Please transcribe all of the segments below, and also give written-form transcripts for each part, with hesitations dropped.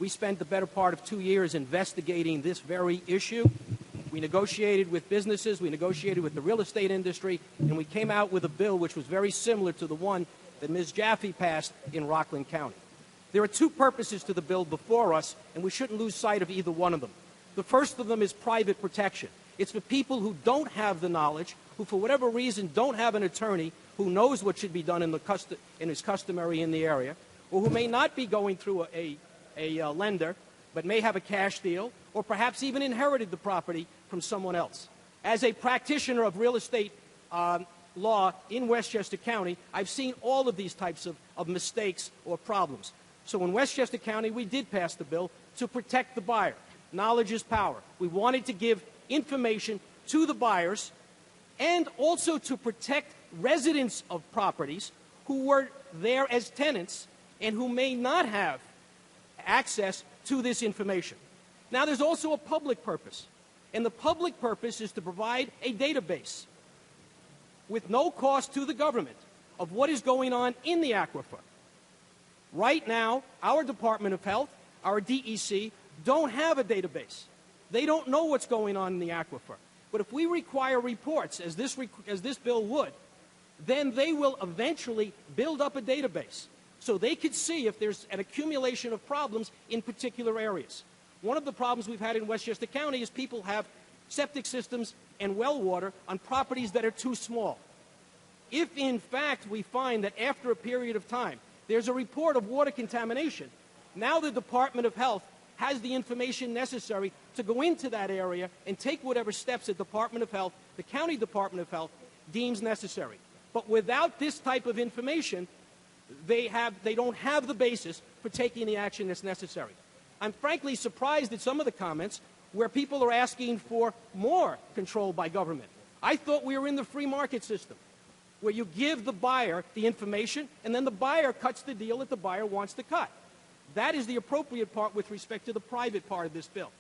We spent the better part of 2 years investigating this very issue. We negotiated with businesses, we negotiated with the real estate industry, and we came out with a bill which was very similar to the one that Ms. Jaffe passed in Rockland County. There are two purposes to the bill before us, and we shouldn't lose sight of either one of them. The first of them is private protection. It's for people who don't have the knowledge, who for whatever reason don't have an attorney who knows what should be done in is customary in the area, or who may not be going through a lender, but may have a cash deal, or perhaps even inherited the property from someone else. As a practitioner of real estate law in Westchester County, I've seen all of these types of mistakes or problems. So in Westchester County, we did pass the bill to protect the buyer. Knowledge is power. We wanted to give information to the buyers and also to protect residents of properties who were there as tenants and who may not have access to this information. Now, there's also a public purpose, and the public purpose is to provide a database with no cost to the government of what is going on in the aquifer. Right now, our Department of Health, our DEC, don't have a database. They don't know what's going on in the aquifer. But if we require reports, as this bill would, then they will eventually build up a database so they could see if there's an accumulation of problems in particular areas. One of the problems we've had in Westchester County is people have septic systems and well water on properties that are too small. If, in fact, we find that after a period of time there's a report of water contamination, now the Department of Health has the information necessary to go into that area and take whatever steps the Department of Health, the County Department of Health, deems necessary. But without this type of information, they don't have the basis for taking the action that's necessary. I'm frankly surprised at some of the comments where people are asking for more control by government. I thought we were in the free market system, where you give the buyer the information and then the buyer cuts the deal that the buyer wants to cut. That is the appropriate part with respect to the private part of this bill.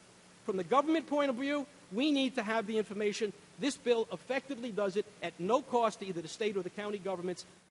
From the government point of view, we need to have the information. This bill effectively does it at no cost to either the state or the county governments.